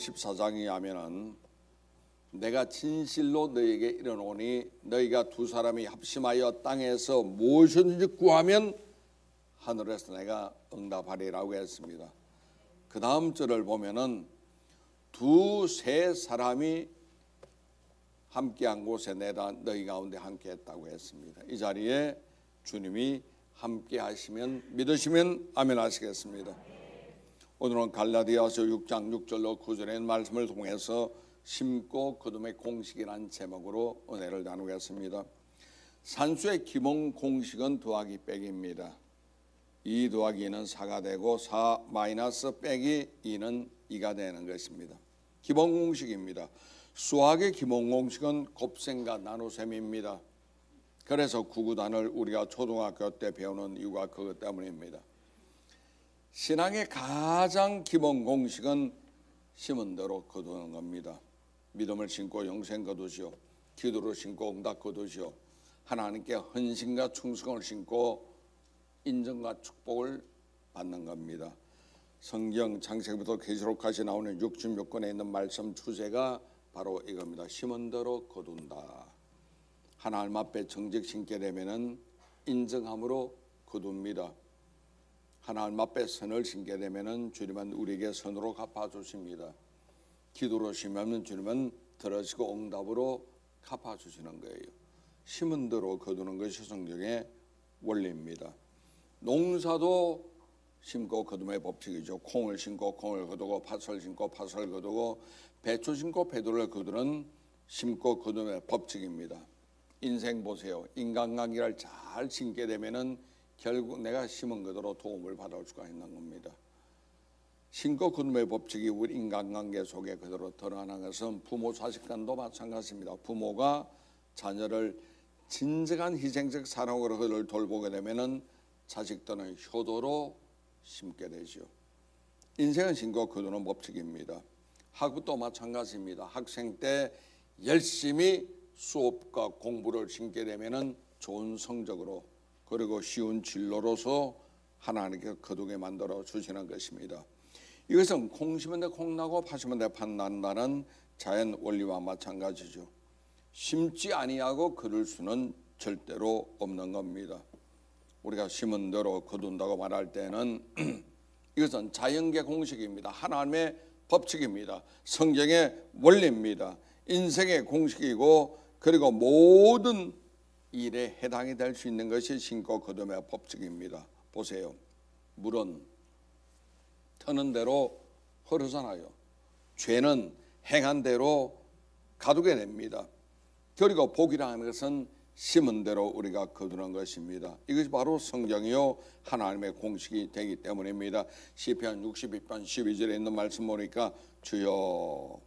14장에 하면은 내가 진실로 너희에게 이르노니 너희가 두 사람이 합심하여 땅에서 무엇이든지 구하면 하늘에서 내가 응답하리라고 했습니다. 그 다음 절을 보면은 두세 사람이 함께한 곳에 내가 너희 가운데 함께했다고 했습니다. 이 자리에 주님이 함께하시면 믿으시면 아멘 하시겠습니다. 오늘은 갈라디아서 6장 6절로 9절의 말씀을 통해서 심고 거둠의 공식이라는 제목으로 은혜를 나누겠습니다. 산수의 기본 공식은 더하기 빼기입니다. 2 더하기 2는 4가 되고 4 마이너스 빼기 2는 2가 되는 것입니다. 기본 공식입니다. 수학의 기본 공식은 곱셈과 나눗셈입니다. 그래서 구구단을 우리가 초등학교 때 배우는 이유가 그것 때문입니다. 신앙의 가장 기본 공식은 심은 대로 거두는 겁니다. 믿음을 심고 영생 거두시오. 기도를 심고 응답 거두시오. 하나님께 헌신과 충성을 심고 인정과 축복을 받는 겁니다. 성경 창세기부터 계시록까지 나오는 66권에 있는 말씀 주제가 바로 이겁니다. 심은 대로 거둔다. 하나님 앞에 정직 심게 되면은 인정함으로 거둡니다. 하나님 앞에 선을 심게 되면은 주님은 우리에게 선으로 갚아주십니다. 기도로 심으면 주님은 들으시고 응답으로 갚아주시는 거예요. 심은 대로 거두는 것이 성경의 원리입니다. 농사도 심고 거둠의 법칙이죠. 콩을 심고 콩을 거두고 팥을 심고 팥을 거두고 배추 심고 배도를 거두는 심고 거둠의 법칙입니다. 인생 보세요. 인간관계를 잘 심게 되면은 결국 내가 심은 그대로 도움을 받을 수가 있는 겁니다. 심고 거둠의 법칙이 우리 인간관계 속에 그대로 드러나는 것은 부모 자식 간도 마찬가지입니다. 부모가 자녀를 진정한 희생적 사랑으로 돌보게 되면은 자식들은 효도로 심게 되죠. 인생은 심고 거두는 법칙입니다. 학업도 마찬가지입니다. 학생 때 열심히 수업과 공부를 심게 되면은 좋은 성적으로 그리고 쉬운 진로로서 하나님께 거두게 만들어 주시는 것입니다. 이것은 콩 심은 데 콩 나고 팥 심은 데 팥 난다는 자연 원리와 마찬가지죠. 심지 아니하고 거둘 수는 절대로 없는 겁니다. 우리가 심은 대로 거둔다고 말할 때는 이것은 자연계 공식입니다. 하나님의 법칙입니다. 성경의 원리입니다. 인생의 공식이고 그리고 모든 일에 해당이 될 수 있는 것이 심고 거둠의 법칙입니다. 보세요. 물은 터는 대로 흐르잖아요. 죄는 행한 대로 가두게 됩니다. 그리고 복이라는 것은 심은 대로 우리가 거두는 것입니다. 이것이 바로 성경이요 하나님의 공식이 되기 때문입니다. 시편 62편 12절에 있는 말씀 보니까 주여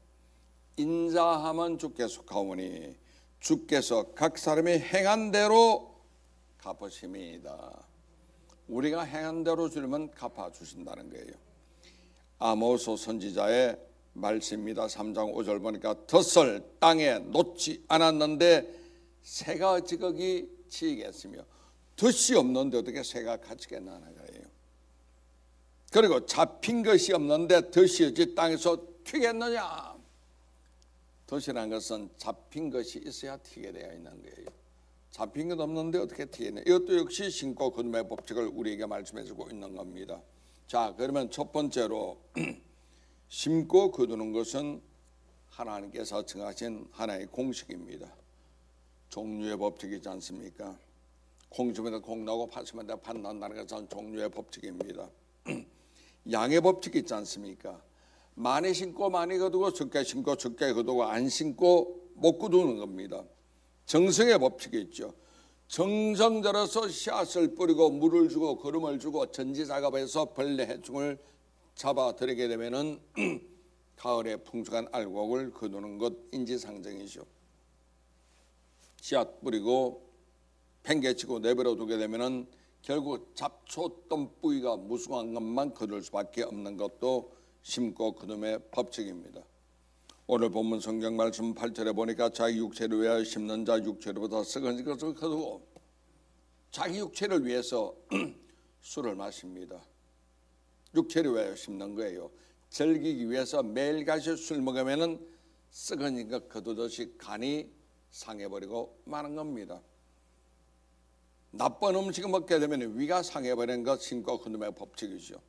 인자함은 주께 속하오니 주께서 각 사람이 행한 대로 갚으심이다. 우리가 행한 대로 주님은 갚아주신다는 거예요. 아모스 선지자의 말씀입니다. 3장 5절 보니까 덫을 땅에 놓지 않았는데 새가 지극히 치이겠으며 덫이 없는데 어떻게 새가 갇히겠나는 거예요. 그리고 잡힌 것이 없는데 덫이 어찌 땅에서 튀겠느냐. 덫이라는 것은 잡힌 것이 있어야 튀게 되어 있는 거예요. 잡힌 것 없는데 어떻게 튀겠냐. 이것도 역시 심고 거둠의 법칙을 우리에게 말씀해 주고 있는 겁니다. 자, 그러면 첫 번째로 심고 거두는 것은 하나님께서 정하신 하나의 공식입니다. 종류의 법칙이지 않습니까? 콩 심은 데 콩 나고 팥 심은 데 팥 난다는 것은 종류의 법칙입니다. 양의 법칙이 있지 않습니까? 많이 심고 많이 거두고 적게 심고 적게 거두고 안 심고 못 거두는 겁니다. 정성의 법칙이 있죠. 정성들어서 씨앗을 뿌리고 물을 주고 거름을 주고 전지작업해서 벌레 해충을 잡아들이게 되면은 가을에 풍성한 알곡을 거두는 것 인지상정이죠. 씨앗 뿌리고 팽개치고 내버려 두게 되면은 결국 잡초 덤뿌이가 무성한 것만 거둘 수밖에 없는 것도 심고 거둠의 법칙입니다. 오늘 본문 성경 말씀 8절에 보니까 자기 육체를 위하여 심는 자 육체로부터 썩은 것을 거두고 자기 육체를 위해서 술을 마십니다. 육체를 위하여 심는 거예요. 즐기기 위해서 매일같이 술 먹으면은 썩은 것 그두듯이 간이 상해버리고 마는 겁니다. 나쁜 음식을 먹게 되면 위가 상해버리는 것 신과 그놈의 법칙이죠.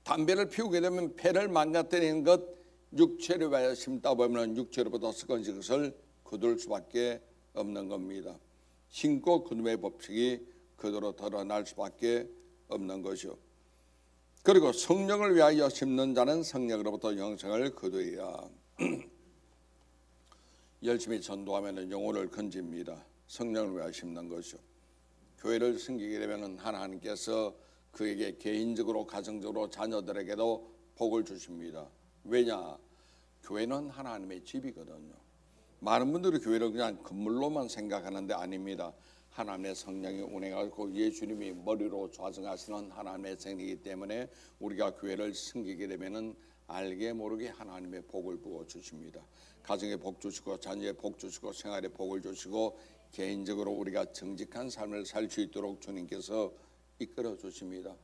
담배를 피우게 되면 폐를 망가뜨리는 것 육체를 위하여 심다 보면 육체로부터 썩은 것을 거둘 수밖에 없는 겁니다. 신과 그놈의 법칙이 그대로 드러날 수밖에 없는 것이요. 그리고 성령을 위하여 심는 자는 성령으로부터 영생을 거두어야 열심히 전도하면 영혼을 건집니다. 성령을 위하여 심는 것이요. 교회를 섬기게 되면 하나님께서 그에게 개인적으로 가정적으로 자녀들에게도 복을 주십니다. 왜냐? 교회는 하나님의 집이거든요. 많은 분들이 교회를 그냥 건물로만 생각하는데 아닙니다. 하나님의 성령이 운행하고 예수님이 머리로 좌정하시는 하나님의 생이기 때문에 우리가 교회를 섬기게 되면 알게 모르게 하나님의 복을 부어 주십니다. 가정에 복 주시고 자녀의 복 주시고 생활에 복을 주시고 개인적으로 우리가 정직한 삶을 살 수 있도록 주님께서 이끌어 주십니다.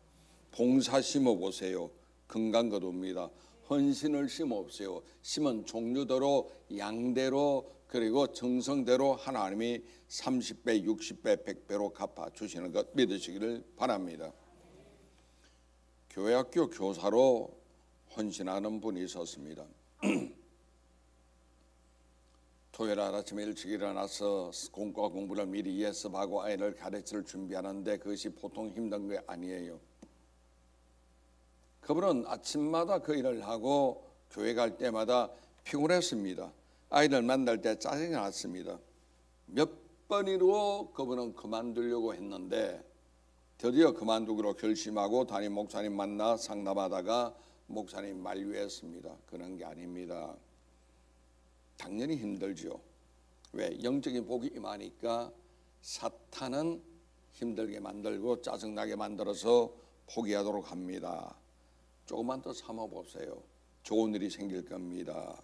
봉사 심어 보세요. 건강 거둡니다. 헌신을 심어 보세요. 심은 종류대로 양대로 그리고 정성대로 하나님이 30배, 60배, 100배로 갚아 주시는 것 믿으시기를 바랍니다. 교회학교 교사로 헌신하는 분이 있었습니다. 토요일 아침에 일찍 일어나서 공과 공부를 미리 예습하고 아이를 가르칠 준비하는데 그것이 보통 힘든 게 아니에요. 그분은 아침마다 그 일을 하고 교회 갈 때마다 피곤했습니다. 아이를 만날 때 짜증이 났습니다. 몇 번이고 그분은 그만두려고 했는데 드디어 그만두기로 결심하고 담임 목사님 만나 상담하다가 목사님 만류했습니다. 그런 게 아닙니다. 당연히 힘들죠. 왜? 영적인 복이 임하니까 사탄은 힘들게 만들고 짜증나게 만들어서 포기하도록 합니다. 조금만 더 참아보세요. 좋은 일이 생길 겁니다.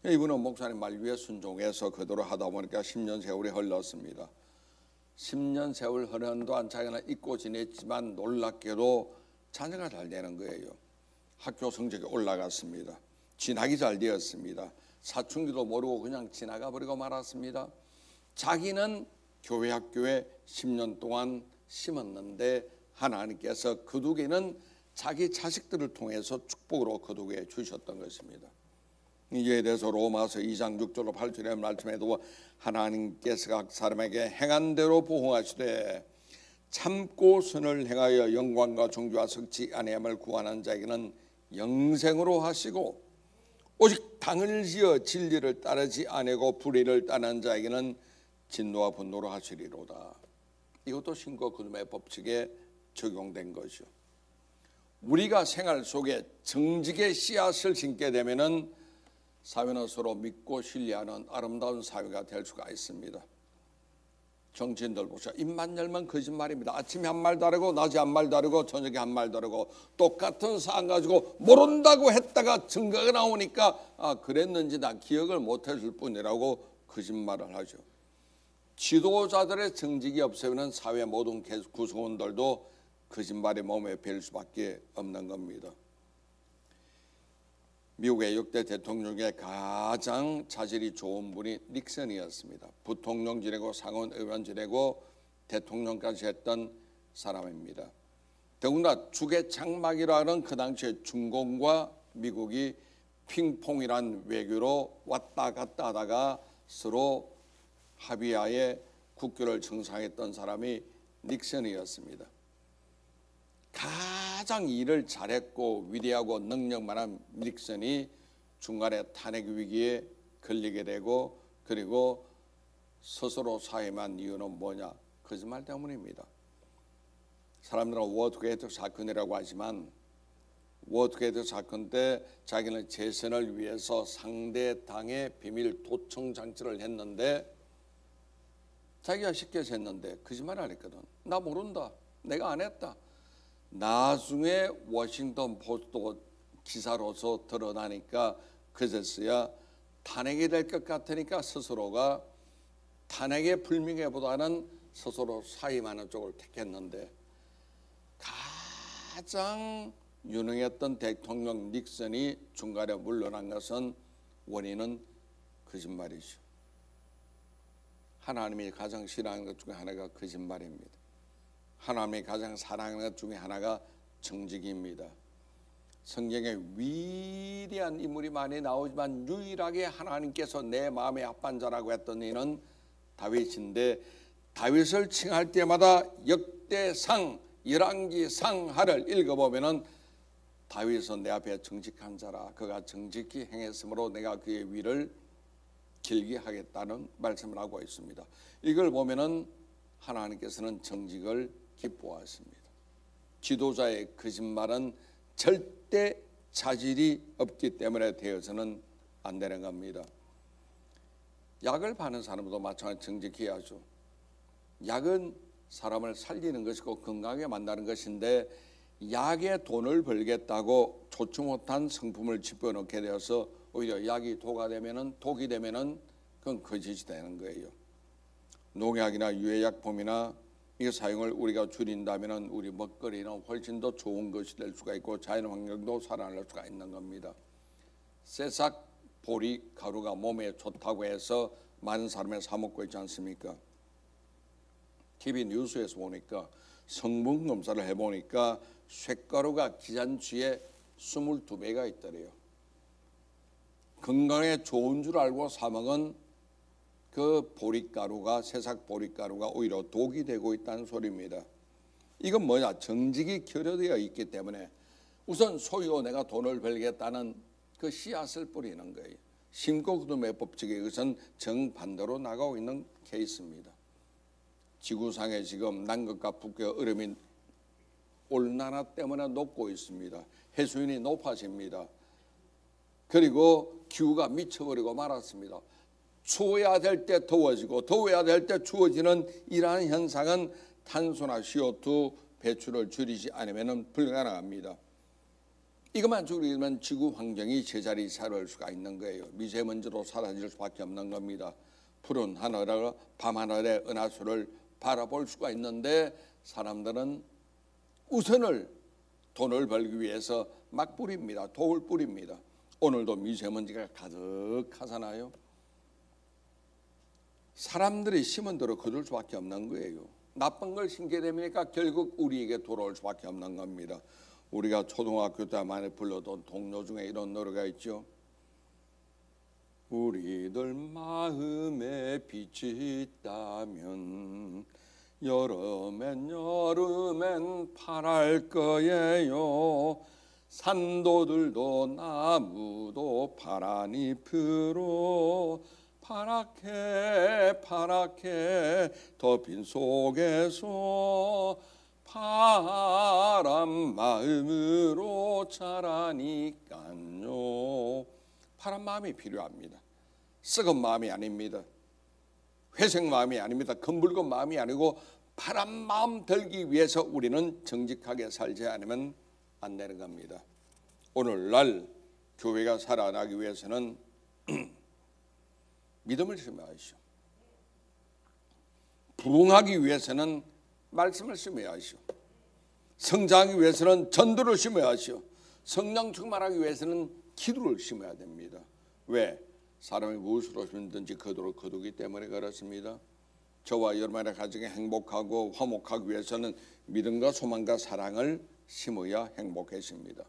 이분은 목사님 만류에 순종해서 그대로 하다 보니까 10년 세월이 흘렀습니다. 10년 세월 흐르는 동안 자기는 잊고 지냈지만 놀랍게도 자녀가 잘 되는 거예요. 학교 성적이 올라갔습니다. 진학이 잘 되었습니다. 사춘기도 모르고 그냥 지나가 버리고 말았습니다. 자기는 교회 학교에 10년 동안 심었는데 하나님께서 거두기는 자기 자식들을 통해서 축복으로 거두게 주셨던 것입니다. 이에 대해서 로마서 2장 6절로 8절의 말씀에도 하나님께서 각 사람에게 행한 대로 보응하시되 참고 선을 행하여 영광과 존귀와 석지 아니함을 구하는 자에게는 영생으로 하시고 오직 당을 지어 진리를 따르지 아니고 불의를 따르는 자에게는 진노와 분노로 하시리로다. 이것도 신과 그놈의 법칙에 적용된 것이요. 우리가 생활 속에 정직의 씨앗을 심게 되면은 사회는 서로 믿고 신뢰하는 아름다운 사회가 될 수가 있습니다. 정치인들 보세요. 입만 열면 거짓말입니다. 아침에 한 말 다르고 낮에 한 말 다르고 저녁에 한 말 다르고 똑같은 사안 가지고 모른다고 했다가 증거가 나오니까 그랬는지 나 기억을 못했을 뿐이라고 거짓말을 하죠. 지도자들의 정직이 없으면 사회 모든 구성원들도 거짓말의 몸에 뵐 수밖에 없는 겁니다. 미국의 역대 대통령 중에 가장 자질이 좋은 분이 닉슨이었습니다. 부통령 지내고 상원의원 지내고 대통령까지 했던 사람입니다. 더구나 죽의 장막이라는 그 당시에 중공과 미국이 핑퐁이란 외교로 왔다 갔다 하다가 서로 합의하에 국교를 정상했던 사람이 닉슨이었습니다. 가장 일을 잘했고 위대하고 능력 많은 닉슨이 중간에 탄핵 위기에 걸리게 되고 그리고 스스로 사임한 이유는 뭐냐? 거짓말 때문입니다. 사람들은 워터게이트 사건이라고 하지만 워터게이트 사건 때 자기는 재선을 위해서 상대 당의 비밀 도청 장치를 했는데 자기가 시켜서 했는데 거짓말 안 했거든. 나 모른다. 내가 안 했다. 나중에 워싱턴 포스트 기사로서 드러나니까 그제서야 탄핵이 될 것 같으니까 스스로가 탄핵의 불명예보다는 스스로 사임하는 쪽을 택했는데 가장 유능했던 대통령 닉슨이 중간에 물러난 것은 원인은 거짓말이죠. 하나님이 가장 싫어하는 것 중에 하나가 거짓말입니다. 하나님이 가장 사랑하는 것 중에 하나가 정직입니다. 성경에 위대한 인물이 많이 나오지만 유일하게 하나님께서 내 마음에 합한 자라고 했던 이는 다윗인데, 다윗을 칭할 때마다 역대상, 열왕기상하를 읽어보면은 다윗은 내 앞에 정직한 자라, 그가 정직히 행했으므로 내가 그의 위를 길게 하겠다는 말씀을 하고 있습니다. 이걸 보면은 하나님께서는 정직을 기뻐하십니다. 지도자의 거짓말은 절대 자질이 없기 때문에 되어서는 안 되는 겁니다. 약을 파는 사람도 마찬가지로 정직해야죠. 약은 사람을 살리는 것이고 건강하게 만드는 것인데, 약에 돈을 벌겠다고 좋지 못한 성품을 집어넣게 되어서 오히려 약이 독이 되면은 그건 거짓이 되는 거예요. 농약이나 유해약품이나 이 사용을 우리가 줄인다면은 우리 먹거리는 훨씬 더 좋은 것이 될 수가 있고 자연환경도 살아날 수가 있는 겁니다. 새싹 보리 가루가 몸에 좋다고 해서 많은 사람이 사 먹고 있지 않습니까? TV 뉴스에서 보니까 성분 검사를 해보니까 쇳가루가 기관치에 22배가 있더래요. 건강에 좋은 줄 알고 사 먹은 그 보리가루가, 새싹 보리가루가 오히려 독이 되고 있다는 소리입니다. 이건 뭐냐? 정직이 결여되어 있기 때문에 우선 소유 내가 돈을 벌겠다는 그 씨앗을 뿌리는 거예요. 심고 거둠의 법칙에 이것은 정반대로 나가고 있는 케이스입니다. 지구상에 지금 남극과 북극의 얼음이 온난화 때문에 녹고 있습니다. 해수면이 높아집니다. 그리고 기후가 미쳐버리고 말았습니다. 추워야 될 때 더워지고 더워야 될 때 추워지는 이러한 현상은 탄소나 CO2 배출을 줄이지 않으면 불가능합니다. 이것만 줄이면 지구 환경이 제자리 살아올 수가 있는 거예요. 미세먼지로 사라질 수밖에 없는 겁니다. 푸른 하늘에 밤하늘의 은하수를 바라볼 수가 있는데 사람들은 우선을 돈을 벌기 위해서 막 뿌립니다. 독을 뿌립니다. 오늘도 미세먼지가 가득하잖아요. 사람들이 심은 대로 거둘 수밖에 없는 거예요. 나쁜 걸 심게 되니까 결국 우리에게 돌아올 수밖에 없는 겁니다. 우리가 초등학교 때 많이 불러던 동요 중에 이런 노래가 있죠. 우리들 마음에 빛이 있다면 여름엔 파랄 거예요. 산도들도 나무도 파란 잎으로 파랗게 덮인 속에서 파란 마음으로 자라니까요. 파란 마음이 필요합니다. 썩은 마음이 아닙니다. 회색 마음이 아닙니다. 검붉은 마음이 아니고 파란 마음 들기 위해서 우리는 정직하게 살지 않으면 안 되는 겁니다. 오늘날 교회가 살아나기 위해서는 믿음을 심어야죠. 부흥하기 위해서는 말씀을 심어야죠. 성장하기 위해서는 전도를 심어야죠. 성령 충만하기 위해서는 기도를 심어야 됩니다. 왜? 사람이 무엇으로 힘든지 그도록 거두기 때문에 그렇습니다. 저와 여러분의 가정이 행복하고 화목하기 위해서는 믿음과 소망과 사랑을 심어야 행복해집니다.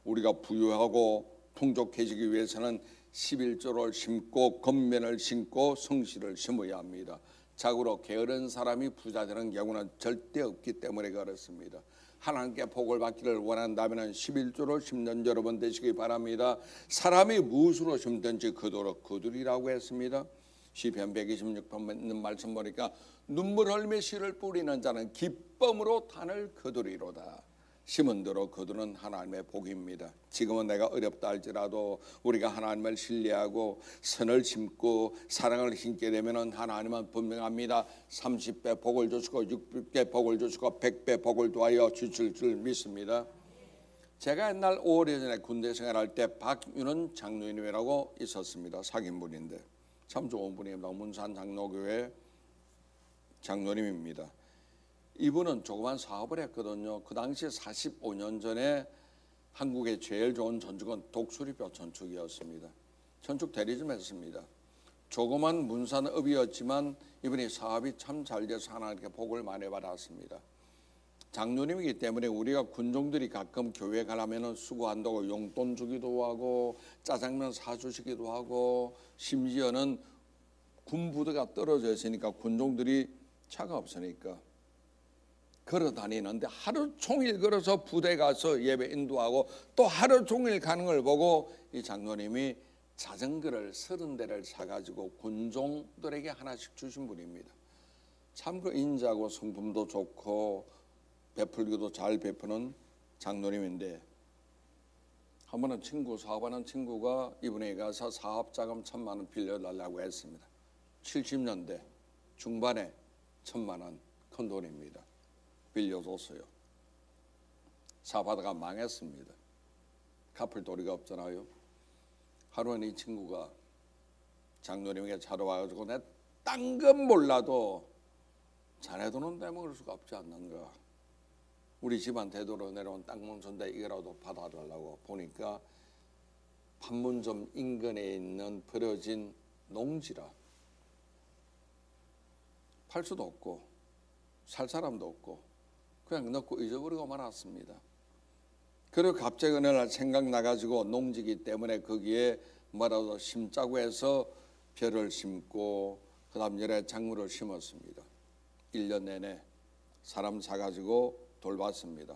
우리가 부유하고 풍족해지기 위해서는 11조를 심고 건면을 심고 성실을 심어야 합니다. 자고로 게으른 사람이 부자 되는 경우는 절대 없기 때문에 그렇습니다. 하나님께 복을 받기를 원한다면 11조를 심는 여러분 되시기 바랍니다. 사람이 무엇으로 심든지 그도록 거두리라고 했습니다. 시편 126편 있는 말씀 보니까 눈물 흘며 씨를 뿌리는 자는 기쁨으로 단을 거두리로다. 심은 대로 거두는 하나님의 복입니다. 지금은 내가 어렵다 할지라도 우리가 하나님을 신뢰하고 선을 심고 사랑을 심게 되면 하나님은 분명합니다. 30배 복을 주시고 60배 복을 주시고 100배 복을 더하여 주실 줄 믿습니다. 제가 옛날 5월 전에 군대 생활할 때 박윤은 장로님이라고 있었습니다. 사귄분인데 참 좋은 분입니다. 문산 장로교회 장로님입니다. 이분은 조그만 사업을 했거든요. 그 당시에 45년 전에 한국의 제일 좋은 전축은 독수리뼈 전축이었습니다. 전축 대리 좀 했습니다. 조그만 문산읍이었지만 이분이 사업이 참 잘 돼서 하나님께 복을 많이 받았습니다. 장로님이기 때문에 우리가 군종들이 가끔 교회 가려면 수고한다고 용돈 주기도 하고 짜장면 사주시기도 하고, 심지어는 군부대가 떨어져 있으니까 군종들이 차가 없으니까 걸어 다니는데 하루 종일 걸어서 부대 가서 예배 인도하고 또 하루 종일 가는 걸 보고 이 장로님이 자전거를 30대를 사가지고 군종들에게 하나씩 주신 분입니다. 참 그 인자고 성품도 좋고 베풀기도 잘 베푸는 장로님인데, 한 번은 사업하는 친구가 이분에게 가서 사업자금 1,000만 원 빌려달라고 했습니다. 70년대 중반에 1,000만 원 큰 돈입니다. 빌려줬어요. 사업하다가 망했습니다. 갚을 도리가 없잖아요. 하루는 이 친구가 장로님에게 찾아와가지고 내 딴 건 몰라도 자네 돈은 내먹을 수가 없지 않는가. 우리 집안 대도로 내려온 땅문선대 이거라도 받아달라고. 보니까 판문점 인근에 있는 버려진 농지라 팔 수도 없고 살 사람도 없고 그냥 넣고 잊어버리고 말았습니다. 그리고 갑자기 어느 날 생각나가지고 농지기 때문에 거기에 뭐라도 심자고 해서 벼를 심고 그 다음 여러 작물을 심었습니다. 1년 내내 사람 사가지고 돌봤습니다.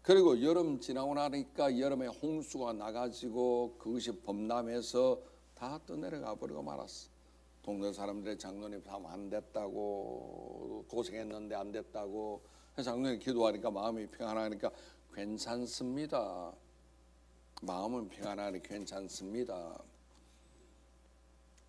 그리고 여름 지나고 나니까 여름에 홍수가 나가지고 그것이 범람해서 다 떠내려가 버리고 말았어. 동네 사람들의 장로님 참 안 됐다고, 고생했는데 안 됐다고. 장로님 기도하니까 마음이 평안하니까 괜찮습니다. 마음은 평안하니 괜찮습니다.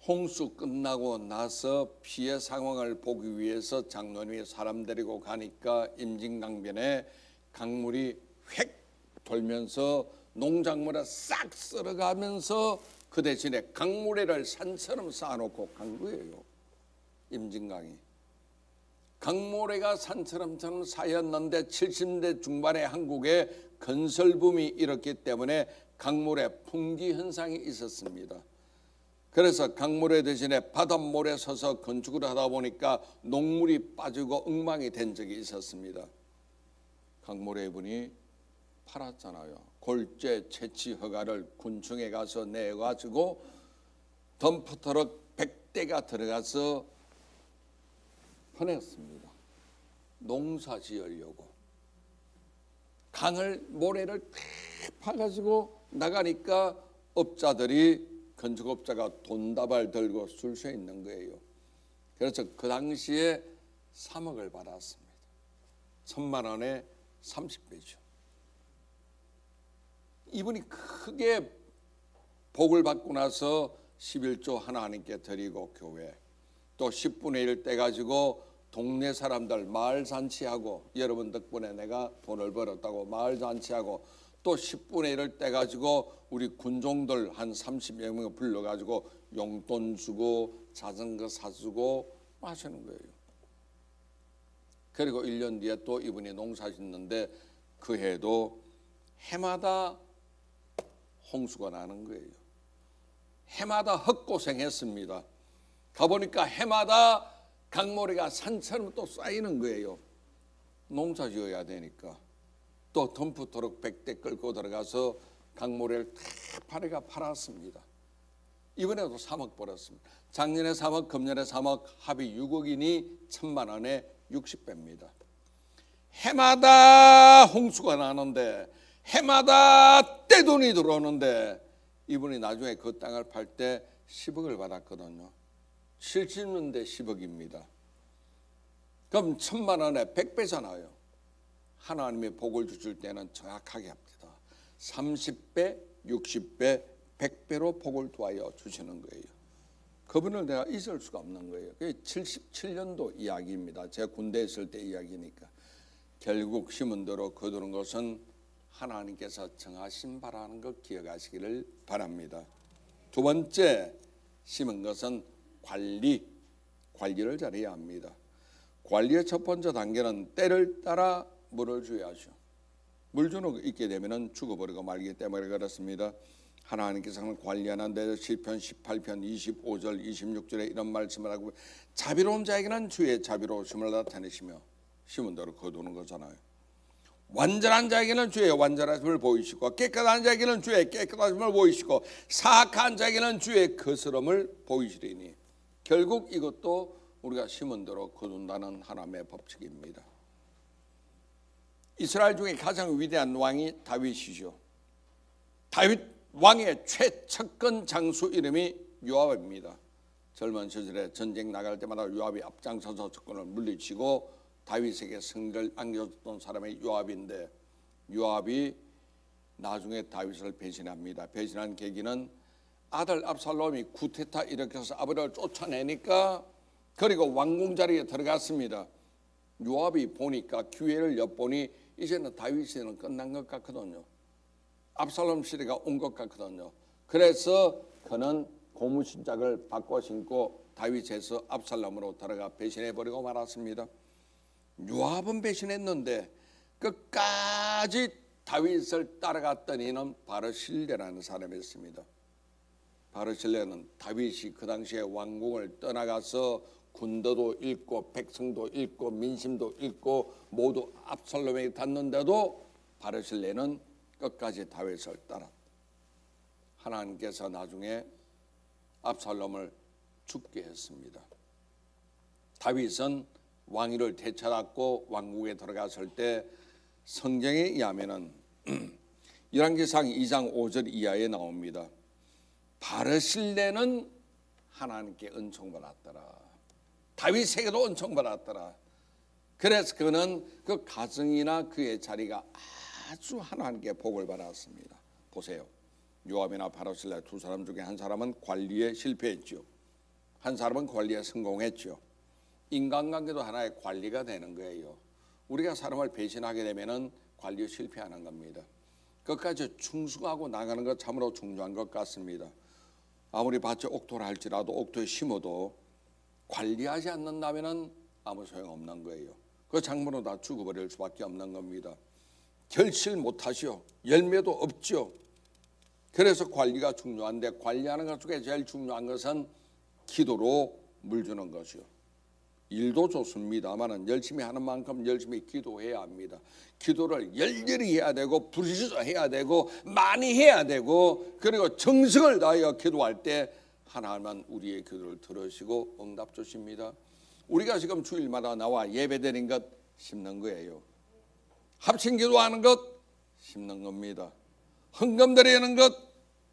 홍수 끝나고 나서 피해 상황을 보기 위해서 장로님이 사람 데리고 가니까 임진강변에 강물이 획 돌면서 농작물을 싹 쓸어가면서 그 대신에 강모래를 산처럼 쌓아놓고 간 거예요. 임진강이. 강모래가 산처럼 쌓였는데 70대 중반에 한국에 건설붐이 일었기 때문에 강모래 풍기 현상이 있었습니다. 그래서 강모래 대신에 바닷모래 서서 건축을 하다 보니까 농물이 빠지고 엉망이 된 적이 있었습니다. 강모래 분이 팔았잖아요. 골재 채취 허가를 군청에 가서 내가지고 덤프트럭 100대가 들어가서 퍼냈습니다. 농사 지으려고. 강을 모래를 탁 파가지고 나가니까 업자들이, 건축업자가 돈다발 들고 줄 서 있는 거예요. 그래서 그 당시에 3억을 받았습니다. 1,000만 원에 30배죠. 이분이 크게 복을 받고 나서 11조 하나님께 드리고 교회, 또 10분의 1 떼가지고 동네 사람들 마을 잔치하고, 여러분 덕분에 내가 돈을 벌었다고 마을 잔치하고, 또 10분의 1을 떼가지고 우리 군종들 한 30여 명 불러가지고 용돈 주고 자전거 사주고 하시는 거예요. 그리고 1년 뒤에 또 이분이 농사 짓는데 그 해도 해마다 홍수가 나는 거예요. 해마다 헛고생했습니다. 가보니까 해마다 강모래가 산처럼 또 쌓이는 거예요. 농사 지어야 되니까. 또 덤프트럭 100대 끌고 들어가서 강모래를 탁 파래가 팔았습니다. 이번에도 3억 벌었습니다. 작년에 3억, 금년에 3억, 합이 6억이니 1,000만 원에 60배입니다. 해마다 홍수가 나는데, 해마다 떼돈이 들어오는데, 이분이 나중에 그 땅을 팔 때 10억을 받았거든요. 70년대 10억입니다. 그럼 1,000만 원에 100배잖아요. 하나님의 복을 주실 때는 정확하게 합니다. 30배, 60배, 100배로 복을 도와여 주시는 거예요. 그분을 내가 잊을 수가 없는 거예요. 그게 77년도 이야기입니다. 제가 군대에 있을 때 이야기니까. 결국 심은 대로 거두는 것은 하나님께서 정하신 바라는 것 기억하시기를 바랍니다. 두 번째, 심은 것은 관리를 잘해야 합니다. 관리의 첫 번째 단계는 때를 따라 물을 줘야죠. 물 주는 거 있게 되면은 죽어버리고 말기 때문에 그렇습니다. 하나님께서는 관리하는 데 시편 18편 25절 26절에 이런 말씀을 하고 자비로운 자에게는 주의 자비로우심을 나타내시며 심은 대로 거두는 거잖아요. 완전한 자에게는 주의 완전하심을 보이시고 깨끗한 자에게는 주의 깨끗하심을 보이시고 사악한 자에게는 주의 거스름을 보이시리니 결국 이것도 우리가 심은 대로 거둔다는 하나님의 법칙입니다. 이스라엘 중에 가장 위대한 왕이 다윗이죠. 다윗 왕의 최측근 장수 이름이 요압입니다. 젊은 시절에 전쟁 나갈 때마다 요압이 앞장서서 적군을 물리치고 다윗에게 승리를 안겨줬던 사람이 요압인데 요압이 나중에 다윗을 배신합니다. 배신한 계기는 아들 압살롬이 쿠데타 일으켜서 아버지를 쫓아내니까 그리고 왕궁 자리에 들어갔습니다. 요압이 보니까 기회를 엿보니 이제는 다윗 시대는 끝난 것 같거든요. 압살롬 시대가 온 것 같거든요. 그래서 그는 고무신짝을 바꿔 신고 다윗에서 압살롬으로 들어가 배신해버리고 말았습니다. 요압은 배신했는데 끝까지 다윗을 따라갔던 이는 바르실레라는 사람이었습니다. 바르실레는 다윗이 그 당시에 왕궁을 떠나가서 군대도 잃고 백성도 잃고 민심도 잃고 모두 압살롬에게 닿는데도 바르실레는 끝까지 다윗을 따랐다. 하나님께서 나중에 압살롬을 죽게 했습니다. 다윗은 왕위를 되찾았고 왕국에 들어갔을 때 성경에 의하면은 열왕기상 2장 5절 이하에 나옵니다. 바르실레는 하나님께 은총받았더라. 다윗에게도 은총받았더라. 그래서 그는 그 가정이나 그의 자리가 아주 하나님께 복을 받았습니다. 보세요. 요압이나 바르실레 두 사람 중에 한 사람은 관리에 실패했죠. 한 사람은 관리에 성공했죠. 인간관계도 하나의 관리가 되는 거예요. 우리가 사람을 배신하게 되면은 관리에 실패하는 겁니다. 끝까지 충성하고 나가는 것 참으로 중요한 것 같습니다. 아무리 밭에 옥토를 할지라도 옥토에 심어도 관리하지 않는다면은 아무 소용없는 거예요. 그 작물은 다 죽어버릴 수밖에 없는 겁니다. 결실 못하시오. 열매도 없죠. 그래서 관리가 중요한데 관리하는 것 중에 제일 중요한 것은 기도로 물 주는 것이요. 일도 좋습니다만 열심히 하는 만큼 열심히 기도해야 합니다. 기도를 열렬히 해야 되고 부르짖어 해야 되고 많이 해야 되고 그리고 정성을 다하여 기도할 때 하나님은 우리의 기도를 들으시고 응답 주십니다. 우리가 지금 주일마다 나와 예배드리는 것 심는 거예요. 합심 기도하는 것 심는 겁니다. 헌금 드리는 것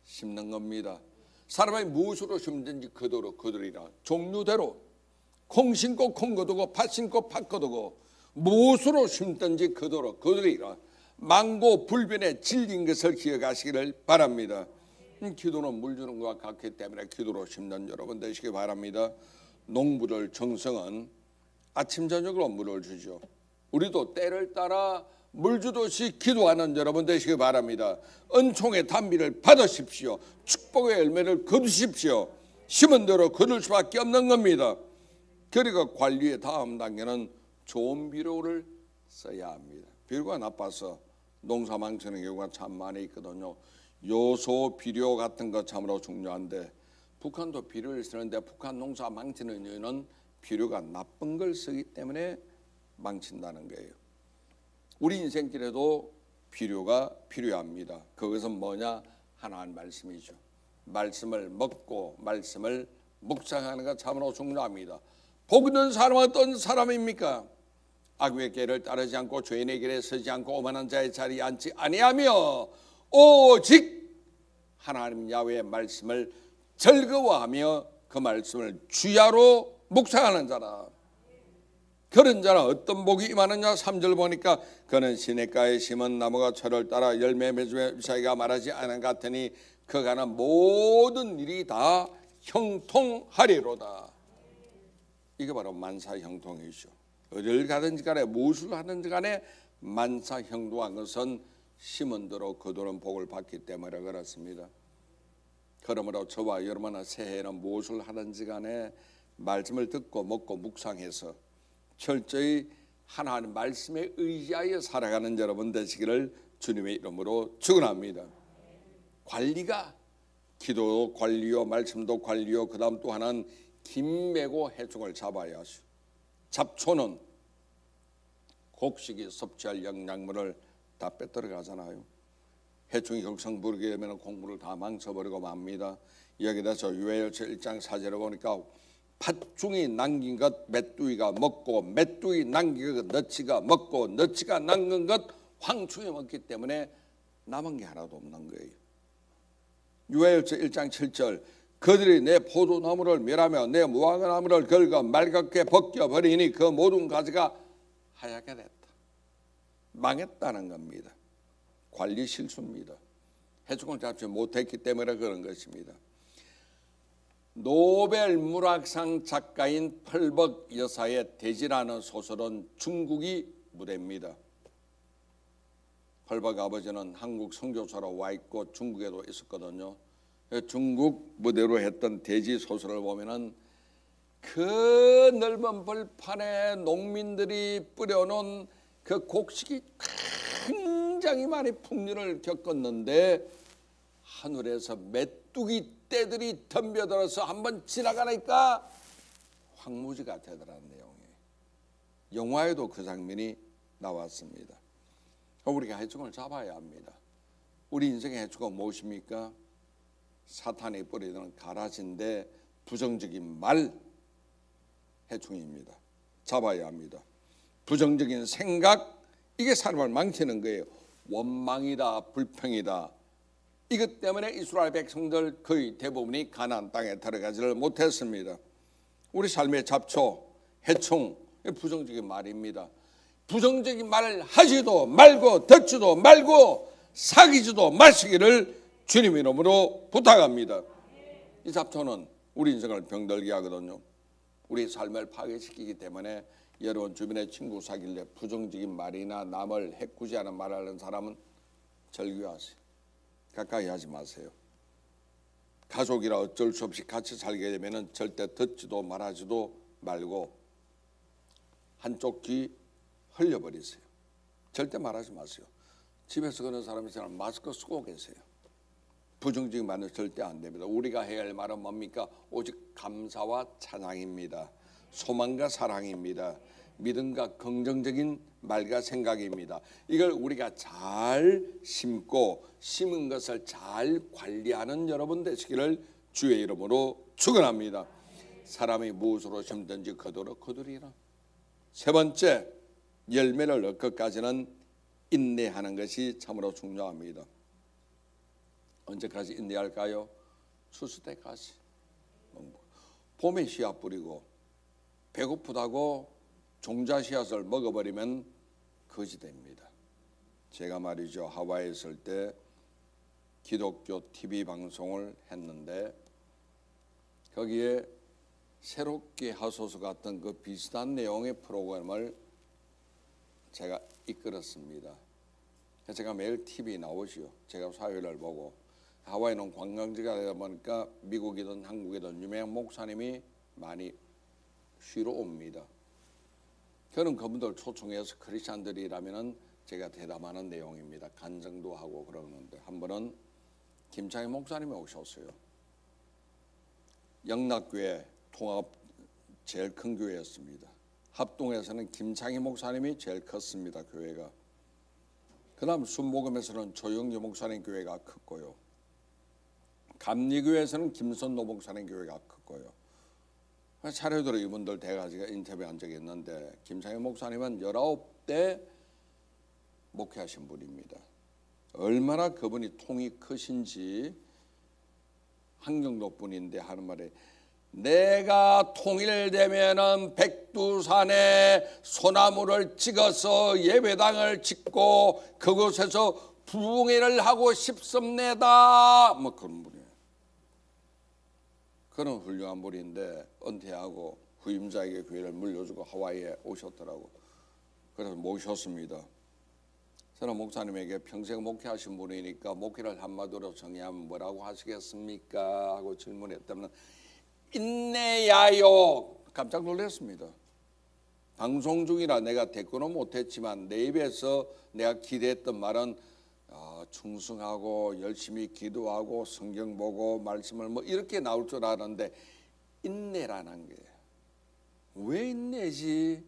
심는 겁니다. 사람이 무엇으로 심든지 그대로 거두리라. 종류대로 콩 심고 콩 거두고 팥 심고 팥 거두고 무엇으로 심든지 그대로 거두리라. 망고 불변에 질린 것을 기억하시기를 바랍니다. 기도는 물 주는 것과 같기 때문에 기도로 심는 여러분 되시기 바랍니다. 농부들 정성은 아침 저녁으로 물을 주죠. 우리도 때를 따라 물 주듯이 기도하는 여러분 되시기 바랍니다. 은총의 단비를 받으십시오. 축복의 열매를 거두십시오. 심은 대로 거둘 수밖에 없는 겁니다. 그리고 관리의 다음 단계는 좋은 비료를 써야 합니다. 비료가 나빠서 농사 망치는 경우가 참 많이 있거든요. 요소 비료 같은 것 참으로 중요한데 북한도 비료를 쓰는데 북한 농사 망치는 이유는 비료가 나쁜 걸 쓰기 때문에 망친다는 거예요. 우리 인생길에도 비료가 필요합니다. 그것은 뭐냐? 하나님 말씀이죠. 말씀을 먹고 말씀을 묵상하는 것 참으로 중요합니다. 복 있는 사람은 어떤 사람입니까? 악의 길을 따르지 않고 죄인의 길에 서지 않고 오만한 자의 자리에 앉지 아니하며 오직 하나님 야훼의 말씀을 즐거워하며 그 말씀을 주야로 묵상하는 자라. 그런 자는 어떤 복이 임하느냐? 3절 보니까 그는 시냇가에 심은 나무가 철을 따라 열매 맺으며 자기가 말하지 않은 것 같으니 그가 하는 모든 일이 다 형통하리로다. 이게 바로 만사형통이죠. 어딜 가든지 간에 무엇을 하든지 간에 만사형통한 것은 심은 대로 거두는 복을 받기 때문에 그렇습니다. 그러므로 저와 여러분은 새해에는 무엇을 하든지 간에 말씀을 듣고 먹고 묵상해서 철저히 하나님 말씀에 의지하여 살아가는 여러분 되시기를 주님의 이름으로 축원합니다. 관리가 기도 관리요, 말씀도 관리요, 그 다음 또 하나는 김매고 해충을 잡아야 하시오. 잡초는 곡식이 섭취할 영양분을 다 빼들어 가잖아요. 해충이 격성 부르게 되면 공부를 다 망쳐버리고 맙니다. 여기다 저 유해열차 1장 4절에 보니까 팥중이 남긴 것 메뚜기가 먹고 메뚜기 남긴 것 너치가 먹고 너치가 남긴 것 황충이 먹기 때문에 남은 게 하나도 없는 거예요. 유해열차 1장 7절 그들이 내 포도나무를 멸하며 내 무화과나무를 긁어 말갛게 벗겨버리니 그 모든 가지가 하얗게 됐다. 망했다는 겁니다. 관리 실수입니다. 해충을 잡지 못했기 때문에 그런 것입니다. 노벨 문학상 작가인 펄벅 여사의 돼지라는 소설은 중국이 무대입니다. 펄벅 아버지는 한국 선교사로 와 있고 중국에도 있었거든요. 중국 무대로 했던 돼지 소설을 보면은 그 넓은 벌판에 농민들이 뿌려놓은 그 곡식이 굉장히 많이 풍년을 겪었는데 하늘에서 메뚜기 떼들이 덤벼들어서 한번 지나가니까 황무지가 되더라는 내용이에요. 영화에도 그 장면이 나왔습니다. 우리가 해충을 잡아야 합니다. 우리 인생의 해충은 무엇입니까? 사탄이 뿌리는 가라지인데 부정적인 말 해충입니다. 잡아야 합니다. 부정적인 생각, 이게 사람을 망치는 거예요. 원망이다, 불평이다. 이것 때문에 이스라엘 백성들 거의 대부분이 가나안 땅에 들어가지를 못했습니다. 우리 삶의 잡초, 해충, 부정적인 말입니다. 부정적인 말을 하지도 말고 듣지도 말고 사귀지도 마시기를 주님 이름으로 부탁합니다. 이 잡초는 우리 인생을 병들게 하거든요. 우리 삶을 파괴시키기 때문에 여러분 주변의 친구 사귈 때 부정적인 말이나 남을 해코지하는 말하는 사람은 절규하세요. 가까이 하지 마세요. 가족이라 어쩔 수 없이 같이 살게 되면 절대 듣지도 말하지도 말고 한쪽 귀 흘려버리세요. 절대 말하지 마세요. 집에서 그런 사람이 있으면 마스크 쓰고 계세요. 부정적인 말은 절대 안 됩니다. 우리가 해야 할 말은 뭡니까? 오직 감사와 찬양입니다. 소망과 사랑입니다. 믿음과 긍정적인 말과 생각입니다. 이걸 우리가 잘 심고 심은 것을 잘 관리하는 여러분 되시기를 주의 이름으로 축원합니다. 사람이 무엇으로 심든지 그대로 거두리라. 세 번째, 열매를 얻을 것까지는 인내하는 것이 참으로 중요합니다. 언제까지 인내할까요? 추수 때까지. 봄에 씨앗 뿌리고 배고프다고 종자 씨앗을 먹어버리면 거지 됩니다. 제가 말이죠, 하와이에 있을 때 기독교 TV 방송을 했는데 거기에 새롭게 하소서 같은 그 비슷한 내용의 프로그램을 제가 이끌었습니다. 제가 매일 TV 나오지요. 제가 사회를 보고 하와이는 관광지가 되다 보니까 미국이든 한국이든 유명한 목사님이 많이 쉬러 옵니다. 저는 그분들 초청해서 크리스찬들이라면은 제가 대담하는 내용입니다. 간증도 하고 그러는데 한 번은 김창희 목사님이 오셨어요. 영락교회 통합 제일 큰 교회였습니다. 합동에서는 김창희 목사님이 제일 컸습니다. 교회가. 그 다음 순복음에서는 조영기 목사님 교회가 컸고요. 감리교회에서는 김선노 목사님 교회가 컸고요. 차례대로 이분들 대가지가 인터뷰한 적이 있는데 김창희 목사님은 19대 목회하신 분입니다. 얼마나 그분이 통이 크신지 한경도 분인데 하는 말에 내가 통일되면은 백두산에 소나무를 찍어서 예배당을 짓고 그곳에서 부흥회를 하고 싶습니다. 뭐 그런 분이에요. 그런 훌륭한 분인데 은퇴하고 후임자에게 교회를 물려주고 하와이에 오셨더라고. 그래서 모셨습니다. 저는 목사님에게 평생 목회하신 분이니까 목회를 한마디로 정의하면 뭐라고 하시겠습니까? 하고 질문했다면 인내야요. 깜짝 놀랐습니다. 방송 중이라 내가 대꾸는 못했지만 내 입에서 내가 기대했던 말은 충성하고 열심히 기도하고 성경 보고 말씀을 뭐 이렇게 나올 줄 아는데 인내라는 게 왜 인내지?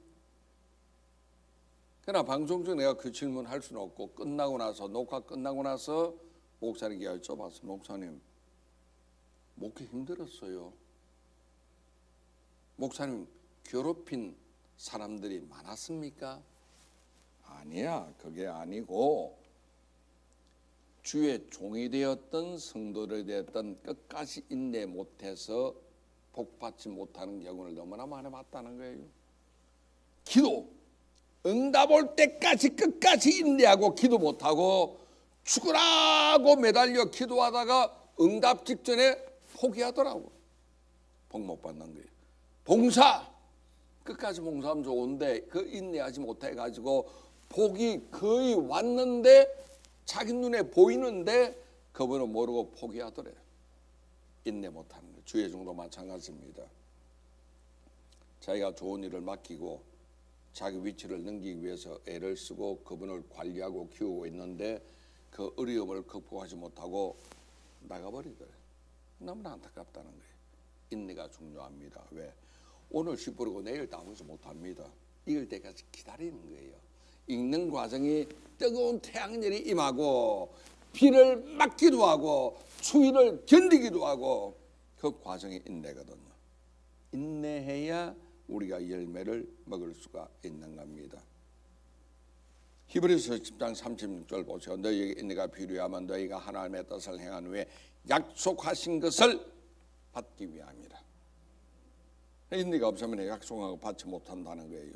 그러나 방송 중 내가 그 질문 할 수는 없고 끝나고 나서 녹화 끝나고 나서 목사님께 여쭤봤어요. 목사님 목회 힘들었어요. 목사님 괴롭힌 사람들이 많았습니까? 아니야, 그게 아니고 주의 종이 되었던 성도들이 되었던 끝까지 인내 못해서 복받지 못하는 경우를 너무나 많이 봤다는 거예요. 기도 응답 올 때까지 끝까지 인내하고 기도 못하고 죽으라고 매달려 기도하다가 응답 직전에 포기하더라고. 복 못 받는 거예요. 봉사 끝까지 봉사하면 좋은데 그 인내하지 못해가지고 복이 거의 왔는데 자기 눈에 보이는데 그분은 모르고 포기하더래요. 인내 못하는 거예요. 주의 종도 마찬가지입니다. 자기가 좋은 일을 맡기고 자기 위치를 넘기기 위해서 애를 쓰고 그분을 관리하고 키우고 있는데 그 어려움을 극복하지 못하고 나가버리더래요. 너무나 안타깝다는 거예요. 인내가 중요합니다. 왜? 오늘 시부르고 내일 다무지 못합니다. 익을 때까지 기다리는 거예요. 익는 과정이 뜨거운 태양열이 임하고 비를 맞기도 하고 추위를 견디기도 하고 그 과정이 인내거든요. 인내해야 우리가 열매를 먹을 수가 있는 겁니다. 히브리서 10장 36절 보세요. 너희에게 인내가 필요하면 너희가 하나님의 뜻을 행한 후에 약속하신 것을 받기 위함이라. 인내가 없으면 약속한 거 받지 못한다는 거예요.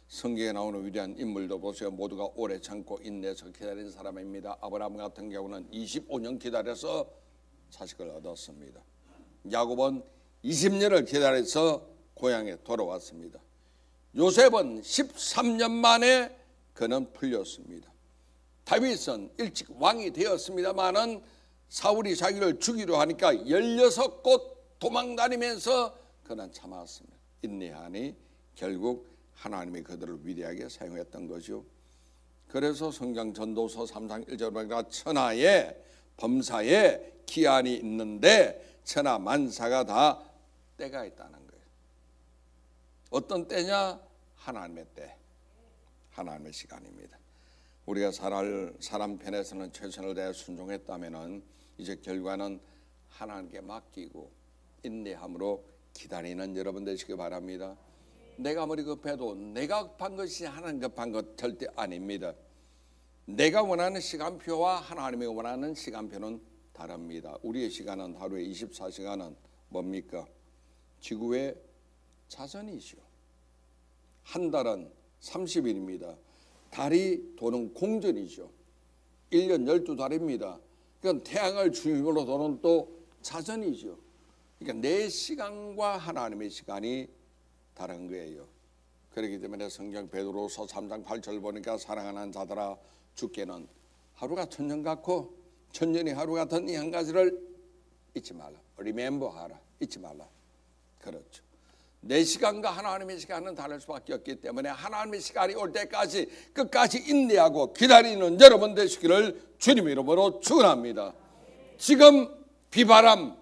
성경에 나오는 위대한 인물도 보세요. 모두가 오래 참고 인내해서 기다린 사람입니다. 아브라함 같은 경우는 25년 기다려서 자식을 얻었습니다. 야곱은 20년을 기다려서 고향에 돌아왔습니다. 요셉은 13년 만에 그는 풀렸습니다. 다윗은 일찍 왕이 되었습니다마는 사울이 자기를 죽이려 하니까 16곳 도망다니면서 그는 참았습니다. 인내하니 결국 하나님이 그들을 위대하게 사용했던 거죠. 그래서 성경 전도서 3장 1절에 보니까 천하에 범사에 기한이 있는데 천하 만사가 다 때가 있다는 거예요. 어떤 때냐? 하나님의 때, 하나님의 시간입니다. 우리가 사람 편에서는 최선을 다해 순종했다면 이제 결과는 하나님께 맡기고 인내함으로 기다리는 여러분 되시기 바랍니다. 내가 아무리 급해도 내가 급한 것이 하나님 급한 것 절대 아닙니다. 내가 원하는 시간표와 하나님이 원하는 시간표는 다릅니다. 우리의 시간은 하루에 24시간은 뭡니까? 지구의 자전이죠. 한 달은 30일입니다. 달이 도는 공전이죠. 1년 12달입니다. 그건 태양을 중심으로 도는 또 자전이죠. 그러니까 내 시간과 하나님의 시간이 다른 거예요. 그렇기 때문에 성경 베드로서 3장 8절 보니까 사랑하는 자들아 주께는 하루가 천년 같고 천년이 하루 같은 이 한 가지를 잊지 말라. Remember 하라. 잊지 말라. 그렇죠. 내 시간과 하나님의 시간은 다를 수밖에 없기 때문에 하나님의 시간이 올 때까지 끝까지 인내하고 기다리는 여러분 되시기를 주님 이름으로 축원합니다. 지금 비바람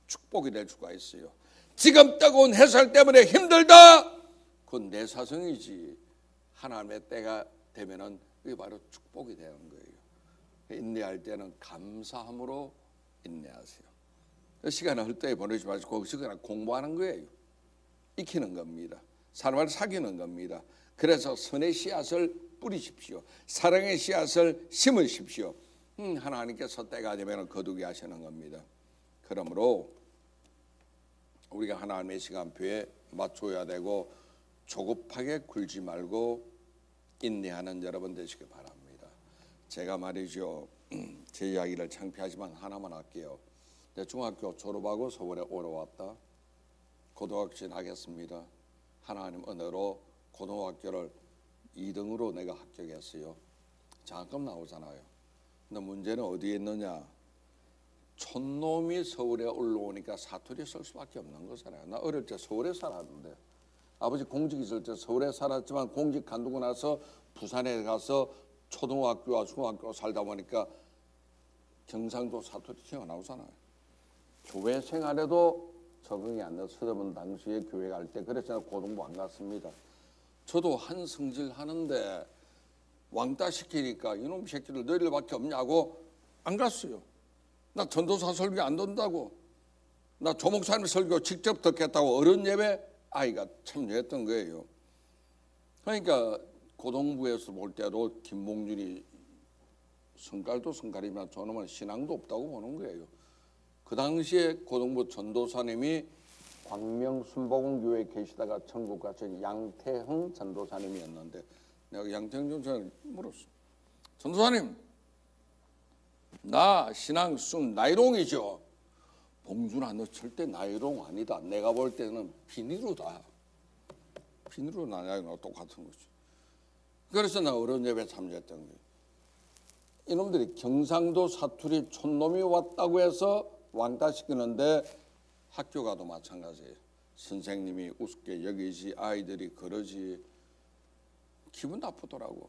축복이 될 수가 있어요. 지금 뜨거운 햇살 때문에 힘들다. 그건 내 사정이지. 하나님의 때가 되면은 그게 바로 축복이 되는 거예요. 인내할 때는 감사함으로 인내하세요. 시간을 헛되이 보내지 마시고 그 시간을 공부하는 거예요. 익히는 겁니다. 사람을 사귀는 겁니다. 그래서 선의 씨앗을 뿌리십시오. 사랑의 씨앗을 심으십시오. 하나님께서 때가 되면 거두게 하시는 겁니다. 그러므로 우리가 하나님의 시간표에 맞춰야 되고 조급하게 굴지 말고 인내하는 여러분 되시기 바랍니다. 제가 말이죠. 제 이야기를 창피하지만 하나만 할게요. 내 중학교 졸업하고 서울에 오러 왔다. 고등학교 하겠습니다. 하나님 은혜로 고등학교를 2등으로 내가 합격했어요. 장학금 나오잖아요. 근데 문제는 어디에 있느냐? 촌놈이 서울에 올라오니까 사투리 쓸 수밖에 없는 거잖아요. 나 어릴 때 서울에 살았는데 아버지 공직 있을 때 서울에 살았지만 공직 간두고 나서 부산에 가서 초등학교와 중학교 살다 보니까 경상도 사투리 튀어나오잖아요. 교회 생활에도 적응이 안 돼서 서대문 당시에 교회 갈 때 그래서 고등부 안 갔습니다. 저도 한 성질 하는데 왕따 시키니까 이놈 새끼들 너희들밖에 없냐고 안 갔어요. 나 전도사 설교 안 듣는다고, 나 조목사님 설교 직접 듣겠다고 어른 예배 아이가 참여했던 거예요. 그러니까 고등부에서 볼 때도 김봉준이 성깔도 성깔이지만 저놈은 신앙도 없다고 보는 거예요. 그 당시에 고등부 전도사님이 광명순복음교회에 계시다가 천국 가신 양태흥 전도사님이었는데 내가 양태흥 전도사님 물었어. 전도사님, 나 신앙 쑥 나이롱이죠. 봉준아, 너 절대 나이롱 아니다. 내가 볼 때는 비닐로다. 비닐로 나이롱하고 똑같은 거지. 그래서 나 어른 예배 참여했던 거예요. 이놈들이 경상도 사투리 촌놈이 왔다고 해서 왕따시키는데 학교 가도 마찬가지예요. 선생님이 우습게 여기지, 아이들이 그러지. 기분 나쁘더라고.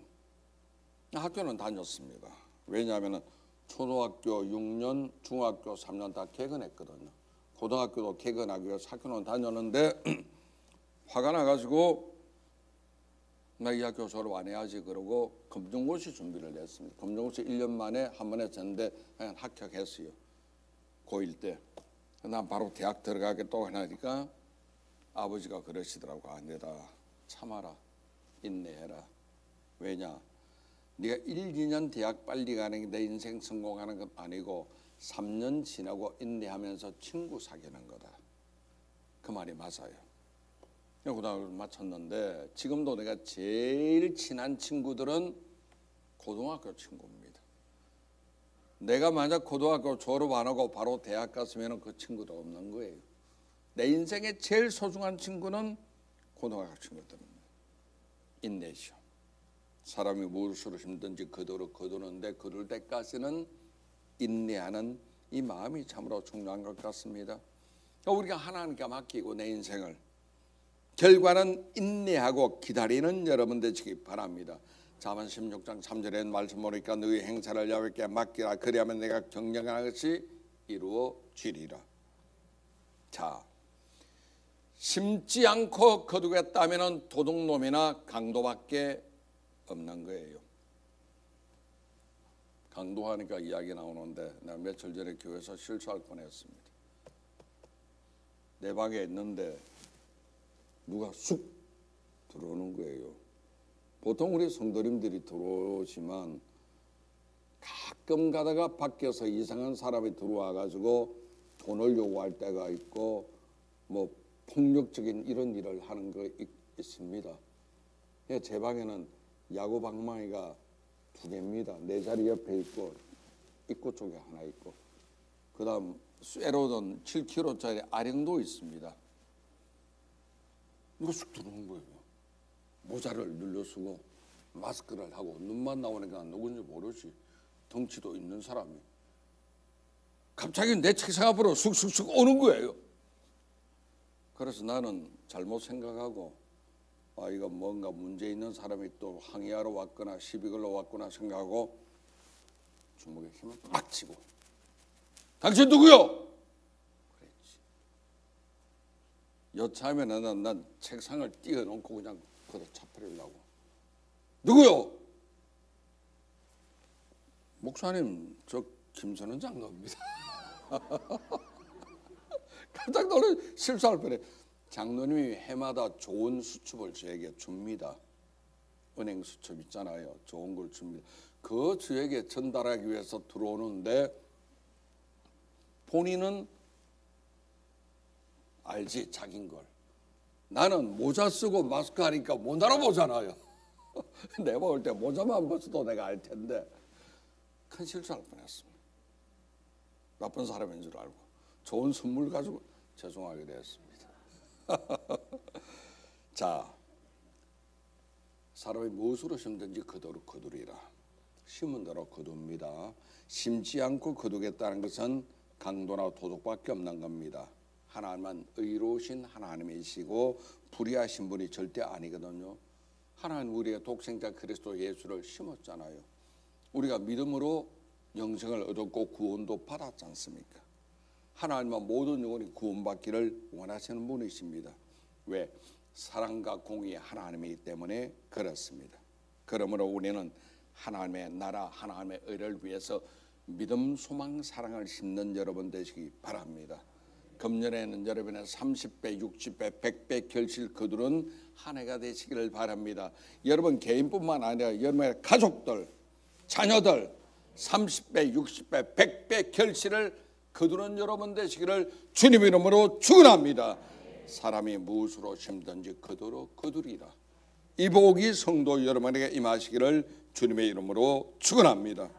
학교는 다녔습니다. 왜냐하면 초등학교 6년, 중학교 3년 다 개근했거든요. 고등학교도 개근하기 위해서 학교는 다녔는데 화가 나가지고 나 이 학교 졸업 안 해야지 그러고 검정고시 준비를 했습니다. 검정고시 1년 만에 한 번에 쳤는데 그냥 합격했어요. 고1 때. 난 바로 대학 들어가겠다고 하니까 아버지가 그러시더라고. 아니다. 참아라. 인내해라. 왜냐? 네가 1, 2년 대학 빨리 가는 게 내 인생 성공하는 건 아니고 3년 지나고 인내하면서 친구 사귀는 거다. 그 말이 맞아요. 고등학교를 마쳤는데 지금도 내가 제일 친한 친구들은 고등학교 친구입니다. 내가 만약 고등학교 졸업 안 하고 바로 대학 갔으면 그 친구도 없는 거예요. 내 인생의 제일 소중한 친구는 고등학교 친구들입니다. 인내시오. 사람이 무엇으로 힘든지 그대로 거두는데 거둘 때까지는 인내하는 이 마음이 참으로 중요한 것 같습니다. 우리가 하나님께 맡기고 내 인생을 결과는 인내하고 기다리는 여러분 되시기 바랍니다. 잠언 16장 3절에 말씀 보니까 너희 행사를 야훼께 맡기라. 그리하면 내가 경영하는 것이 이루어지리라. 자, 심지 않고 거두겠다면 도둑놈이나 강도밖에 없는 거예요. 강도하니까 이야기 나오는데 내가 며칠 전에 교회에서 실수할 뻔했습니다. 내 방에 있는데 누가 쑥 들어오는 거예요. 보통 우리 성도님들이 들어오지만 가끔 가다가 밖에서 이상한 사람이 들어와 가지고 돈을 요구할 때가 있고 뭐 폭력적인 이런 일을 하는 거 있습니다. 제 방에는 야구 방망이가 2개입니다. 내 자리 옆에 있고 입구 쪽에 하나 있고 그 다음 쇠로든 7kg짜리 아령도 있습니다. 이거 쑥 들어오는 거예요. 모자를 눌러쓰고 마스크를 하고 눈만 나오니까 누군지 모르지. 덩치도 있는 사람이 갑자기 내 책상 앞으로 쑥쑥쑥 오는 거예요. 그래서 나는 잘못 생각하고 이거 뭔가 문제 있는 사람이 또 항의하러 왔거나 시비 걸러 왔구나 생각하고 주먹에 힘을 빡 치고 당신 누구요? 그랬지. 여차하면 난 책상을 띄워놓고 그냥 거기다 차버리려고. 누구요? 목사님, 저 김선은 장로입니다. 깜짝 놀라 실수할 뻔해. 장로님이 해마다 좋은 수첩을 저에게 줍니다. 은행 수첩 있잖아요. 좋은 걸 줍니다. 그 저에게 전달하기 위해서 들어오는데 본인은 알지 자긴 걸. 나는 모자 쓰고 마스크 하니까 못 알아보잖아요. 내가 볼 때 모자만 벗어도 내가 알 텐데 큰 실수할 뻔했습니다. 나쁜 사람인 줄 알고 좋은 선물 가지고 죄송하게 되었습니다. 자, 사람이 무엇으로 심든지 그대로 거두리라. 심은 대로 거둡니다. 심지 않고 거두겠다는 것은 강도나 도둑밖에 없는 겁니다. 하나님은 의로우신 하나님이시고 불의하신 분이 절대 아니거든요. 하나님 우리의 독생자 그리스도 예수를 심었잖아요. 우리가 믿음으로 영생을 얻었고 구원도 받았지 않습니까? 하나님은 모든 영혼이 구원받기를 원하시는 분이십니다. 왜? 사랑과 공의 하나님이기 때문에 그렇습니다. 그러므로 우리는 하나님의 나라, 하나님의 의를 위해서 믿음, 소망, 사랑을 심는 여러분 되시기 바랍니다. 금년에는 여러분의 30배, 60배, 100배 결실 거두는 한 해가 되시기를 바랍니다. 여러분 개인뿐만 아니라 여러분의 가족들, 자녀들 30배, 60배, 100배 결실을 거두는 여러분 되시기를 주님 이름으로 축원합니다. 사람이 무엇으로 심든지 그대로 거두리라. 이 복이 성도 여러분에게 임하시기를 주님의 이름으로 축원합니다.